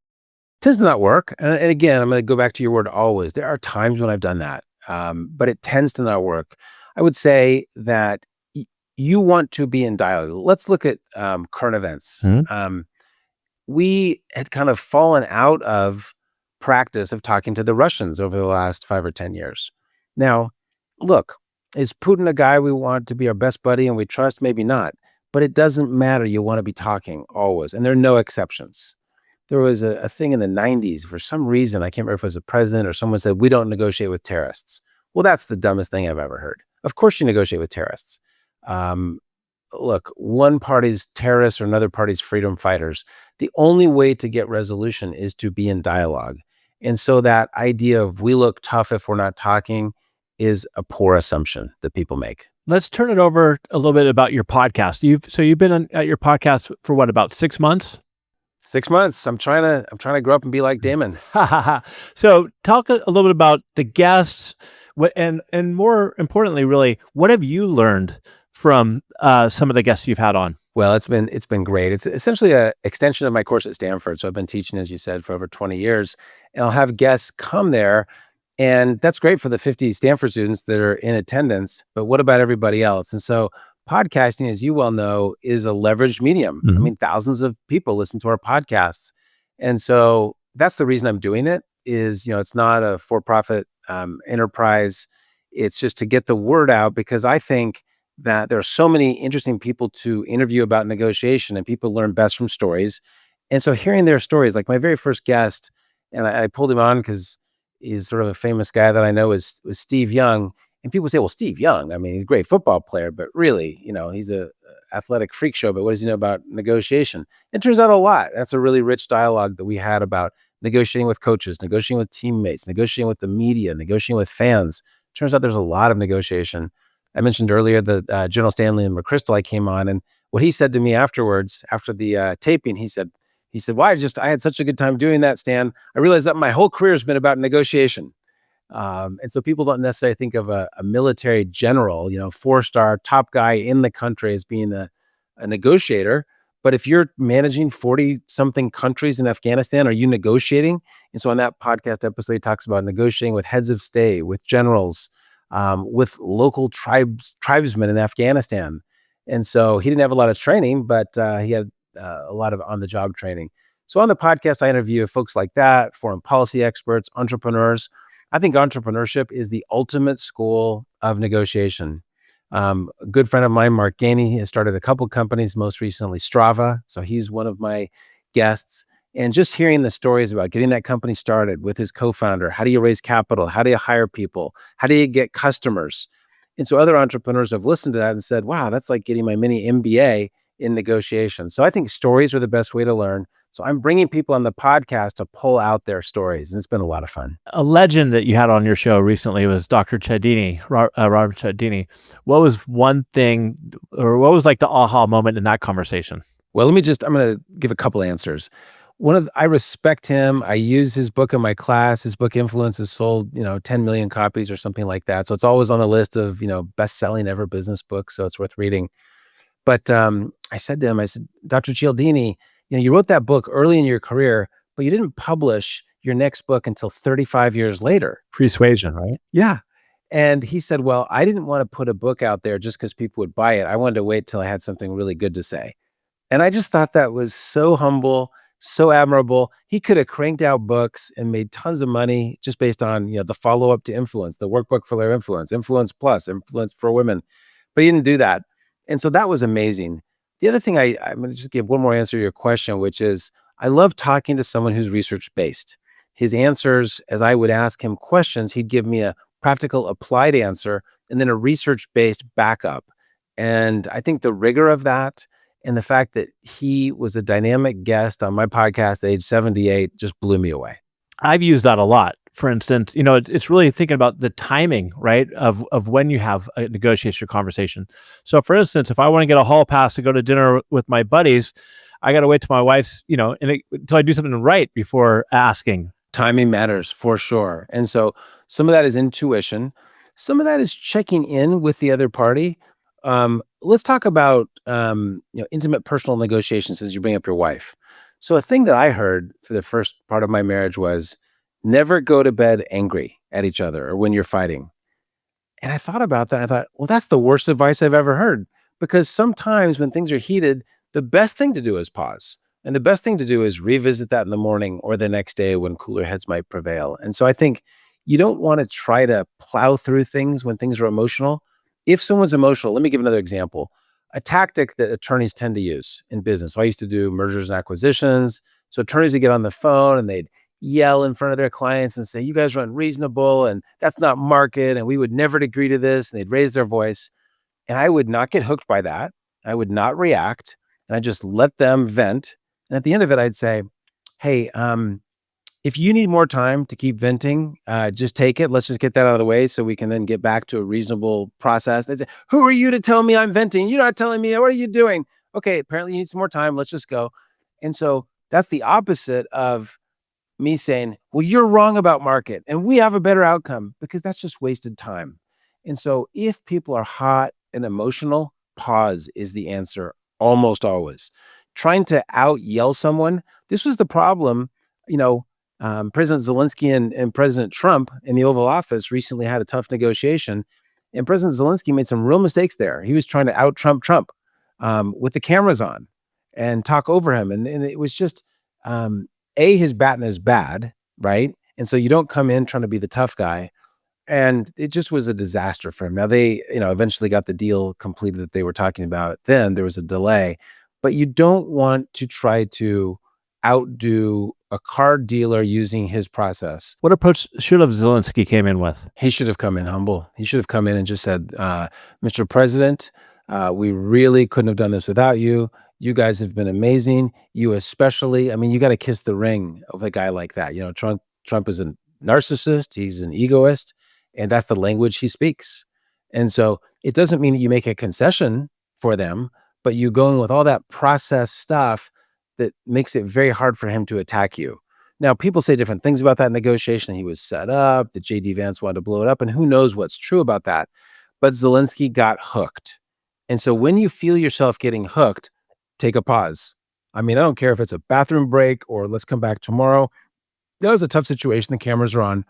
Tends to not work. And again, I'm going to go back to your word always. There are times when I've done that, but it tends to not work. I would say that you want to be in dialogue. Let's look at current events. Hmm? We had kind of fallen out of practice of talking to the Russians over the last 5 or 10 years. Now, look, is Putin a guy we want to be our best buddy and we trust? Maybe not, but it doesn't matter. You want to be talking always, and there are no exceptions. There was a thing in the 90s for some reason. I can't remember if it was a president or someone said, we don't negotiate with terrorists. Well, that's the dumbest thing I've ever heard. Of course, you negotiate with terrorists. Um, Look, one party's terrorists or another party's freedom fighters. The only way to get resolution is to be in dialogue. And so that idea of we look tough if we're not talking is a poor assumption that people make. Let's turn it over a little bit about your podcast. You've been at your podcast for what, about 6 months? 6 months. I'm trying to grow up and be like Damon. So talk a little bit about the guests, and more importantly, really, what have you learned from some of the guests you've had on? Well, it's been great. It's essentially a extension of my course at Stanford. So I've been teaching, as you said, for over 20 years, and I'll have guests come there, and that's great for the 50 Stanford students that are in attendance. But what about everybody else? And so podcasting, as you well know, is a leveraged medium. I Mhm. mean, thousands of people listen to our podcasts, and so that's the reason I'm doing it. It's not a for-profit enterprise. It's just to get the word out because I think that there are so many interesting people to interview about negotiation, and people learn best from stories. And so hearing their stories, like my very first guest, and I pulled him on because he's sort of a famous guy that I know was Steve Young. And people say, well, Steve Young, I mean, he's a great football player, but really, he's a athletic freak show. But what does he know about negotiation? It turns out a lot. That's a really rich dialogue that we had about negotiating with coaches, negotiating with teammates, negotiating with the media, negotiating with fans. Turns out there's a lot of negotiation. I mentioned earlier that General Stanley and McChrystal, I came on, and what he said to me afterwards, after the taping, he said, "Why? I had such a good time doing that, Stan. I realized that my whole career has been about negotiation." And so people don't necessarily think of a military general, 4-star top guy in the country as being a negotiator. But if you're managing 40 something countries in Afghanistan, are you negotiating? And so on that podcast episode, he talks about negotiating with heads of state, with generals, with local tribesmen in Afghanistan. And so he didn't have a lot of training, but he had a lot of on the job training. So on the podcast, I interview folks like that, foreign policy experts, entrepreneurs. I think entrepreneurship is the ultimate school of negotiation. A good friend of mine, Mark Gainey, has started a couple companies, most recently Strava. So he's one of my guests. And just hearing the stories about getting that company started with his co-founder, how do you raise capital? How do you hire people? How do you get customers? And so other entrepreneurs have listened to that and said, wow, that's like getting my mini MBA in negotiation. So I think stories are the best way to learn. So I'm bringing people on the podcast to pull out their stories, and it's been a lot of fun. A legend that you had on your show recently was Dr. Cialdini, Robert Cialdini. What was one thing, or what was like the aha moment in that conversation? Well, I'm going to give a couple answers. I respect him. I use his book in my class. His book Influence has sold, 10 million copies or something like that. So it's always on the list of, best-selling ever business books. So it's worth reading. But I said to him, Dr. Cialdini, you wrote that book early in your career, but you didn't publish your next book until 35 years later. Persuasion, right? Yeah. And he said, well, I didn't want to put a book out there just because people would buy it. I wanted to wait till I had something really good to say. And I just thought that was so humble, so admirable. He could have cranked out books and made tons of money just based on, the follow-up to Influence, the workbook for their Influence, Influence Plus, Influence for Women. But he didn't do that. And so that was amazing. The other thing I'm going to just give one more answer to your question, which is I love talking to someone who's research-based. His answers, as I would ask him questions, he'd give me a practical applied answer and then a research-based backup. And I think the rigor of that and the fact that he was a dynamic guest on my podcast at age 78 just blew me away. I've used that a lot for instance, it's really thinking about the timing, right, of when you have a negotiation conversation. So, for instance, if I want to get a hall pass to go to dinner with my buddies, I got to wait till my wife's, until I do something right before asking. Timing matters for sure. And so some of that is intuition. Some of that is checking in with the other party. Let's talk about intimate personal negotiations as you bring up your wife. So a thing that I heard for the first part of my marriage was never go to bed angry at each other or when you're fighting. And I thought about that. I thought, well, that's the worst advice I've ever heard because sometimes when things are heated, the best thing to do is pause. And the best thing to do is revisit that in the morning or the next day when cooler heads might prevail. And so I think you don't want to try to plow through things when things are emotional. If someone's emotional, let me give another example. A tactic that attorneys tend to use in business. So I used to do mergers and acquisitions. So attorneys would get on the phone and they'd yell in front of their clients and say, you guys are unreasonable and that's not market and we would never agree to this. And they'd raise their voice. And I would not get hooked by that. I would not react. And I just let them vent. And at the end of it, I'd say, hey, if you need more time to keep venting, just take it. Let's just get that out of the way so we can then get back to a reasonable process. They say, who are you to tell me I'm venting? You're not telling me. What are you doing? Okay, apparently you need some more time. Let's just go. And so that's the opposite of me saying, well, you're wrong about market and we have a better outcome because that's just wasted time. And so if people are hot and emotional, pause is the answer almost always. Trying to out yell someone, this was the problem. You know, President Zelensky and President Trump in the Oval Office recently had a tough negotiation. And President Zelensky made some real mistakes there. He was trying to out Trump with the cameras on and talk over him. And it was just, his baton is bad, right? And so you don't come in trying to be the tough guy. And it just was a disaster for him. Now they, eventually got the deal completed that they were talking about. Then there was a delay, but you don't want to try to outdo a car dealer using his process. What approach should have Zelensky came in with? He should have come in humble. He should have come in and just said, Mr. President, we really couldn't have done this without you. You guys have been amazing. You especially, I mean, you got to kiss the ring of a guy like that. Trump is a narcissist. He's an egoist, and that's the language he speaks. And so it doesn't mean that you make a concession for them, but you go in with all that process stuff that makes it very hard for him to attack you. Now, people say different things about that negotiation. He was set up, that JD Vance wanted to blow it up, and who knows what's true about that. But Zelensky got hooked. And so when you feel yourself getting hooked, take a pause. I mean, I don't care if it's a bathroom break or let's come back tomorrow. That was a tough situation. The cameras are on.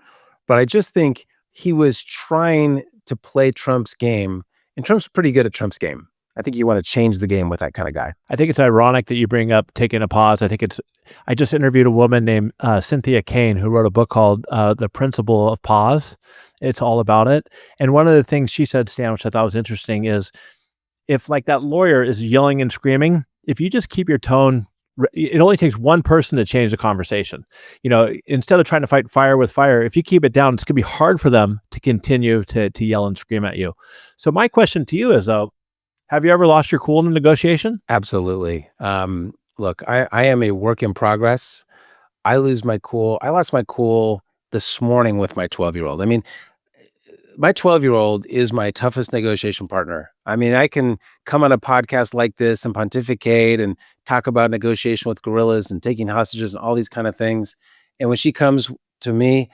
But I just think he was trying to play Trump's game, and Trump's pretty good at Trump's game. I think you want to change the game with that kind of guy. I think it's ironic that you bring up taking a pause. I just interviewed a woman named Cynthia Kane who wrote a book called The Principle of Pause. It's all about it. And one of the things she said, Stan, which I thought was interesting, is if like that lawyer is yelling and screaming, if you just keep your tone, it only takes one person to change the conversation. Instead of trying to fight fire with fire, if you keep it down, it's going to be hard for them to continue to yell and scream at you. So my question to you is, though, have you ever lost your cool in a negotiation? Absolutely. Look, I am a work in progress. I lose my cool. I lost my cool this morning with my 12-year-old. I mean, my 12-year-old is my toughest negotiation partner. I mean, I can come on a podcast like this and pontificate and talk about negotiation with guerrillas and taking hostages and all these kind of things. And when she comes to me,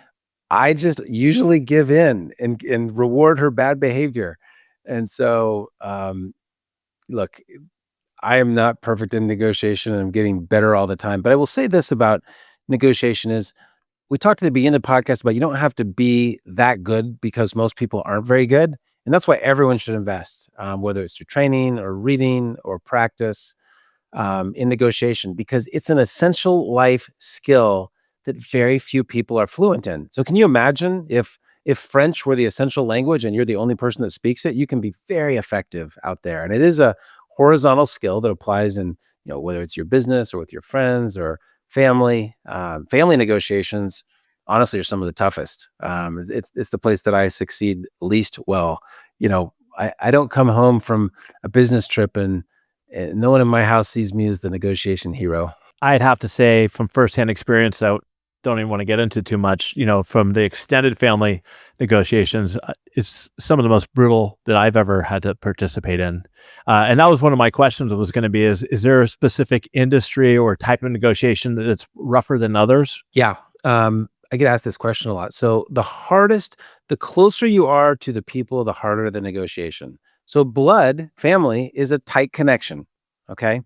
I just usually give in and reward her bad behavior. And so, look, I am not perfect in negotiation and I'm getting better all the time. But I will say this about negotiation is we talked at the beginning of the podcast about you don't have to be that good because most people aren't very good. And that's why everyone should invest, whether it's through training or reading or practice in negotiation, because it's an essential life skill that very few people are fluent in. So can you imagine if French were the essential language and you're the only person that speaks it, you can be very effective out there. And it is a horizontal skill that applies in, whether it's your business or with your friends or family. Family negotiations, honestly, are some of the toughest. It's the place that I succeed least well. I don't come home from a business trip and no one in my house sees me as the negotiation hero. I'd have to say from firsthand experience, though, don't even want to get into too much, from the extended family negotiations, is some of the most brutal that I've ever had to participate in. And that was one of my questions was going to be, is there a specific industry or type of negotiation that's rougher than others? Yeah. I get asked this question a lot. So the closer you are to the people, the harder the negotiation. So blood, family is a tight connection. Okay.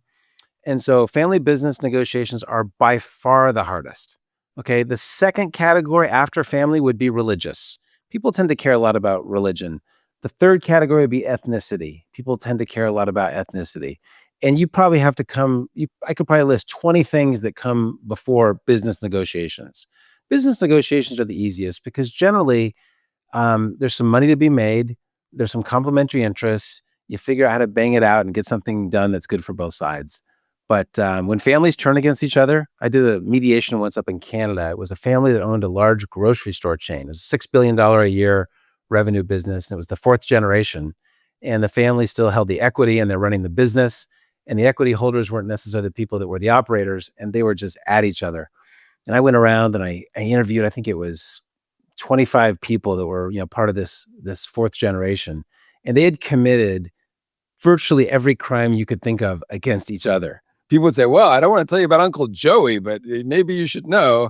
And so family business negotiations are by far the hardest. Okay. The second category after family would be religious. People tend to care a lot about religion. The third category would be ethnicity. People tend to care a lot about ethnicity. And you probably have to I could probably list 20 things that come before business negotiations. Business negotiations are the easiest because generally there's some money to be made. There's some complementary interests. You figure out how to bang it out and get something done that's good for both sides. But when families turn against each other, I did a mediation once up in Canada. It was a family that owned a large grocery store chain. It was a $6 billion a year revenue business. And it was the fourth generation. And the family still held the equity and they're running the business. And the equity holders weren't necessarily the people that were the operators. And they were just at each other. And I went around and I interviewed, I think it was 25 people that were, part of this fourth generation. And they had committed virtually every crime you could think of against each other. People would say, well, I don't want to tell you about Uncle Joey, but maybe you should know.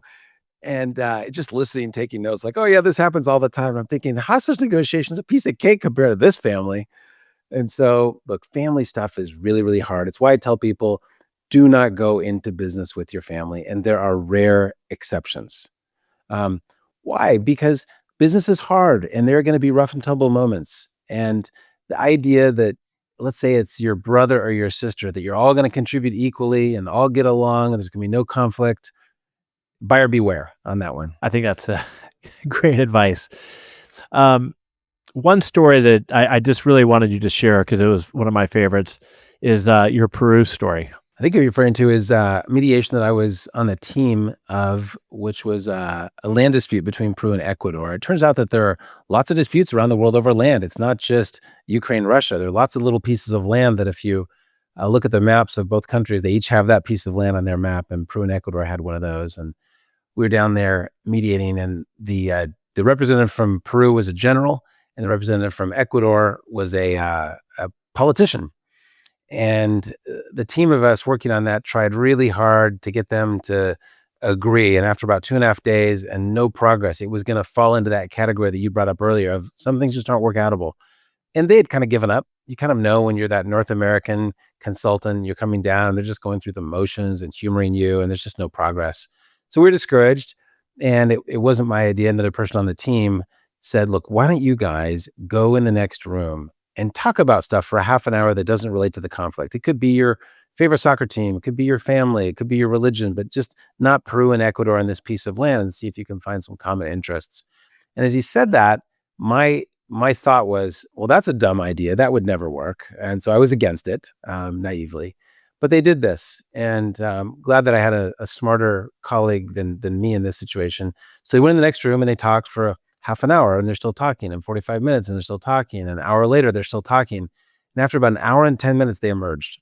And just listening, taking notes like, oh, yeah, this happens all the time. And I'm thinking the hostage negotiation is a piece of cake compared to this family. And so, look, family stuff is really, really hard. It's why I tell people do not go into business with your family. And there are rare exceptions. Um, why? Because business is hard and there are going to be rough and tumble moments. And the idea that, let's say it's your brother or your sister, that you're all going to contribute equally and all get along and there's going to be no conflict, buyer beware on that one. I think that's great advice. One story that I just really wanted you to share because it was one of my favorites is your Peru story. I think what you're referring to is mediation that I was on the team of, which was a land dispute between Peru and Ecuador. It turns out that there are lots of disputes around the world over land. It's not just Ukraine, Russia. There are lots of little pieces of land that if you look at the maps of both countries, they each have that piece of land on their map, and Peru and Ecuador had one of those. And we were down there mediating, and the representative from Peru was a general, and the representative from Ecuador was a politician. And the team of us working on that tried really hard to get them to agree. And after about 2.5 days and no progress, it was going to fall into that category that you brought up earlier of some things just aren't work outable. And they had kind of given up. You kind of know when you're that North American consultant, you're coming down, they're just going through the motions and humoring you, and there's just no progress. So we're discouraged. And it wasn't my idea. Another person on the team said, look, why don't you guys go in the next room and talk about stuff for a half an hour that doesn't relate to the conflict. It could be your favorite soccer team. It could be your family. It could be your religion, but just not Peru and Ecuador on this piece of land and see if you can find some common interests. And as he said that, my thought was, well, that's a dumb idea. That would never work. And so I was against it, naively. But they did this. And glad that I had a smarter colleague than me in this situation. So they went in the next room and they talked for half an hour and they're still talking, and 45 minutes and they're still talking. An hour later, they're still talking. And after about an hour and 10 minutes, they emerged.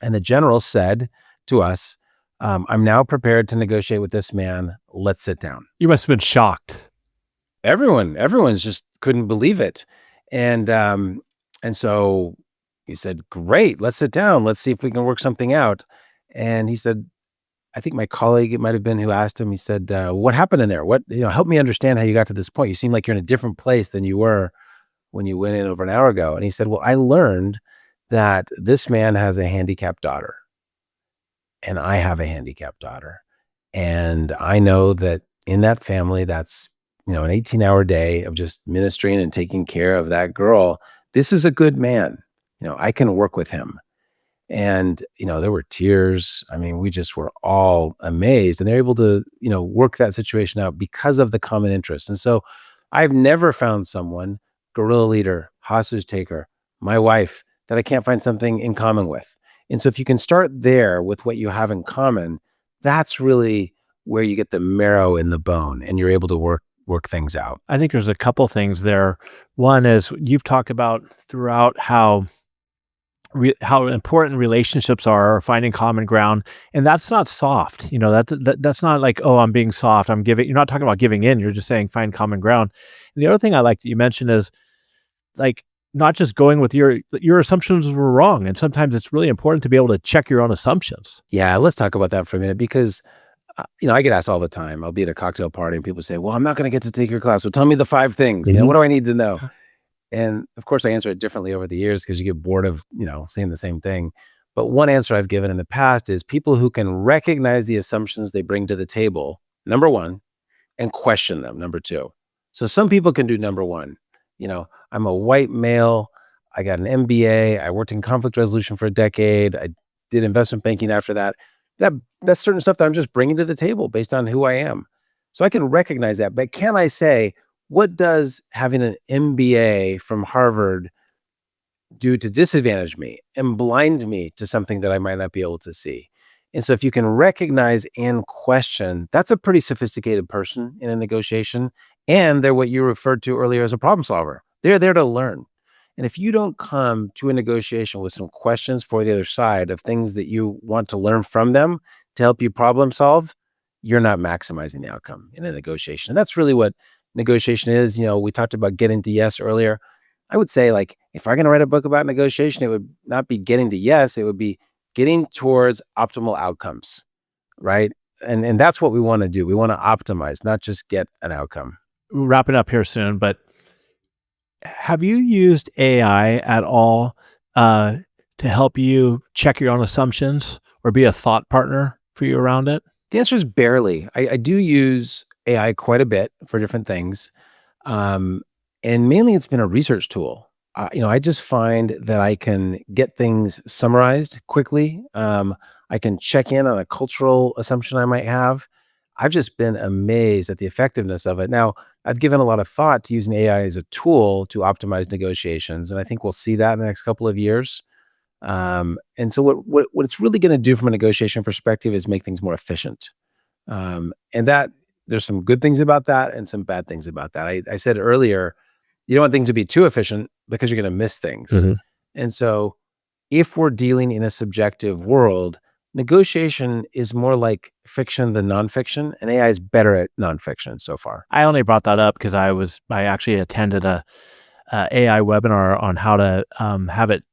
And the general said to us, I'm now prepared to negotiate with this man. Let's sit down. You must have been shocked. Everyone's just couldn't believe it. And so he said, great, let's sit down. Let's see if we can work something out. And he said, I think my colleague, it might have been who asked him, he said, what happened in there? Help me understand how you got to this point. You seem like you're in a different place than you were when you went in over an hour ago. And he said, well, I learned that this man has a handicapped daughter and I have a handicapped daughter. And I know that in that family, that's, an 18-hour day of just ministering and taking care of that girl. This is a good man. I can work with him. And, there were tears. I mean, we just were all amazed, and they're able to, work that situation out because of the common interest. And so I've never found someone, guerrilla leader, hostage taker, my wife, that I can't find something in common with. And so if you can start there with what you have in common, that's really where you get the marrow in the bone and you're able to work things out. I think there's a couple things there. One is you've talked about throughout how how important relationships are, or finding common ground, and that's not soft. That's not like, oh, I'm being soft. I'm giving. You're not talking about giving in. You're just saying find common ground. And the other thing I like that you mentioned is like not just going with your assumptions were wrong, and sometimes it's really important to be able to check your own assumptions. Yeah, let's talk about that for a minute because I get asked all the time. I'll be at a cocktail party and people say, "Well, I'm not going to get to take your class. So tell me the 5 things. What Mhm. do I need to know?" And of course, I answer it differently over the years because you get bored of saying the same thing. But one answer I've given in the past is people who can recognize the assumptions they bring to the table. Number one, and question them, number two. So some people can do number one. I'm a white male. I got an MBA. I worked in conflict resolution for a decade. I did investment banking after that. That that's certain stuff that I'm just bringing to the table based on who I am. So I can recognize that. But can I say, what does having an MBA from Harvard do to disadvantage me and blind me to something that I might not be able to see? And so if you can recognize and question, that's a pretty sophisticated person in a negotiation. And they're what you referred to earlier as a problem solver. They're there to learn. And if you don't come to a negotiation with some questions for the other side of things that you want to learn from them to help you problem solve, you're not maximizing the outcome in a negotiation. And that's really what negotiation is. We talked about getting to yes earlier. I would say, like, if I'm going to write a book about negotiation, it would not be getting to yes, it would be getting towards optimal outcomes, right? And that's what we want to do. We want to optimize, not just get an outcome. Wrapping up here soon, but have you used AI at all uh, to help you check your own assumptions or be a thought partner for you around it? The answer is barely. I do use AI quite a bit for different things. Um, and mainly it's been a research tool. I just find that I can get things summarized quickly. I can check in on a cultural assumption I might have. I've just been amazed at the effectiveness of it. Now, I've given a lot of thought to using AI as a tool to optimize negotiations, and I think we'll see that in the next couple of years. And so, what it's really going to do from a negotiation perspective is make things more efficient. And that there's some good things about that and some bad things about that. I said earlier, you don't want things to be too efficient because you're going to miss things. Mhm. And so if we're dealing in a subjective world, negotiation is more like fiction than nonfiction, and AI is better at nonfiction so far. I only brought that up because I actually attended a AI webinar on how to have it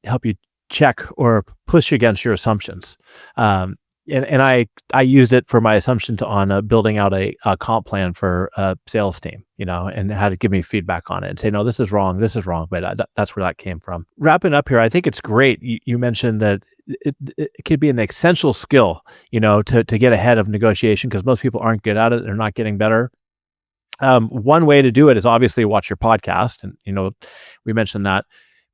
help you check or push against your assumptions. Um, and I used it for my assumptions on building out a comp plan for a sales team, and it had to give me feedback on it and say, no, this is wrong. But that's where that came from. Wrapping up here, I think it's great. You mentioned that it could be an essential skill, to get ahead of negotiation because most people aren't good at it. They're not getting better. One way to do it is obviously watch your podcast, and we mentioned that.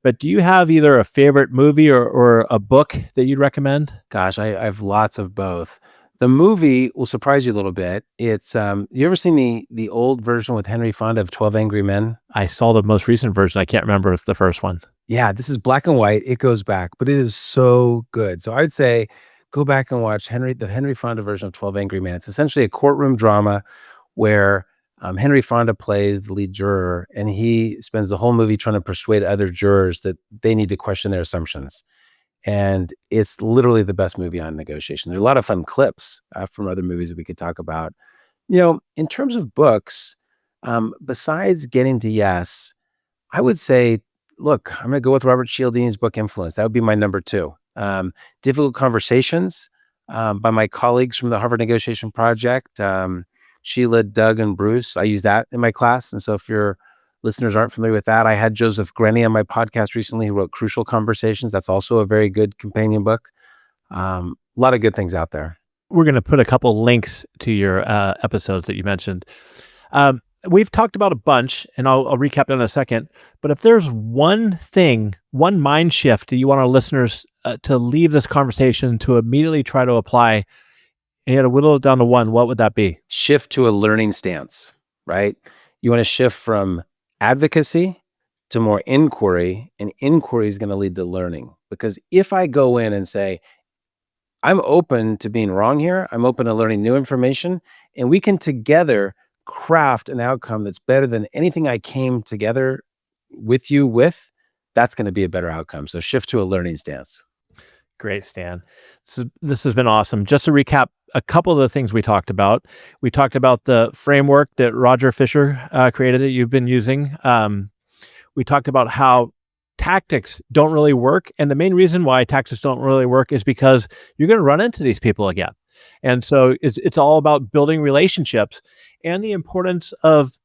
But do you have either a favorite movie or a book that you'd recommend? Gosh, I have lots of both. The movie will surprise you a little bit. It's you ever seen the old version with Henry Fonda of 12 Angry Men? I saw the most recent version. I can't remember if the first one. Yeah, this is black and white. It goes back, but it is so good. So I'd say go back and watch the Henry Fonda version of 12 Angry Men. It's essentially a courtroom drama where Henry Fonda plays the lead juror, and he spends the whole movie trying to persuade other jurors that they need to question their assumptions. And it's literally the best movie on negotiation. There's a lot of fun clips from other movies that we could talk about. In terms of books, besides Getting to Yes, I would say, look, I'm going to go with Robert Cialdini's book Influence. That would be my number two. Difficult Conversations by my colleagues from the Harvard Negotiation Project, Sheila, Doug, and Bruce. I use that in my class. And so if your listeners aren't familiar with that, I had Joseph Grenny on my podcast recently who wrote Crucial Conversations. That's also a very good companion book. A lot of good things out there. We're going to put a couple links to your episodes that you mentioned. We've talked about a bunch, and I'll recap that in a second. But if there's one thing, one mind shift that you want our listeners to leave this conversation to immediately try to apply, and you had to whittle it down to one, what would that be? Shift to a learning stance, right? You want to shift from advocacy to more inquiry, and inquiry is going to lead to learning. Because if I go in and say, I'm open to being wrong here, I'm open to learning new information, and we can together craft an outcome that's better than anything I came together with you with, that's going to be a better outcome. So shift to a learning stance. Great, Stan. This has been awesome. Just to recap a couple of the things we talked about. We talked about the framework that Roger Fisher created that you've been using. We talked about how tactics don't really work. And the main reason why tactics don't really work is because you're going to run into these people again. And so it's all about building relationships and the importance of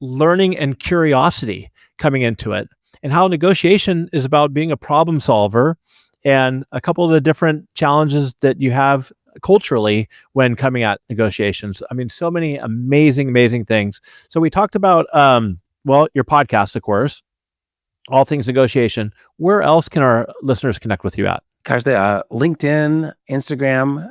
learning and curiosity coming into it, and how negotiation is about being a problem solver and a couple of the different challenges that you have culturally when coming at negotiations. I mean, so many amazing, amazing things. So we talked about, well, your podcast, of course, all things negotiation. Where else can our listeners connect with you at? Gosh, LinkedIn, Instagram,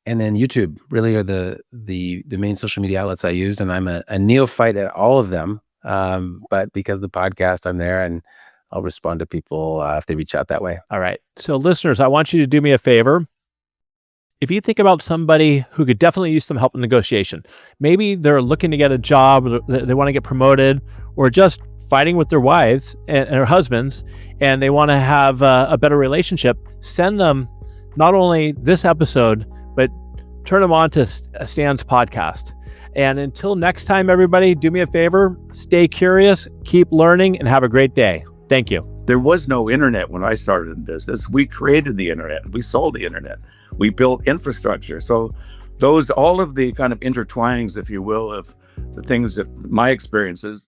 and then YouTube really are the main social media outlets I use. And I'm a neophyte at all of them. But because of the podcast, I'm there and I'll respond to people if they reach out that way. All right. So listeners, I want you to do me a favor. If you think about somebody who could definitely use some help in negotiation, maybe they're looking to get a job, they want to get promoted, or just fighting with their wives and their husbands, and they want to have a better relationship, send them not only this episode, but turn them on to Stan's podcast. And until next time, everybody, do me a favor, stay curious, keep learning, and have a great day. Thank you. There was no internet when I started in business. We created the internet. We sold the internet. We built infrastructure. So all of the kind of intertwinings, if you will, of the things that my experiences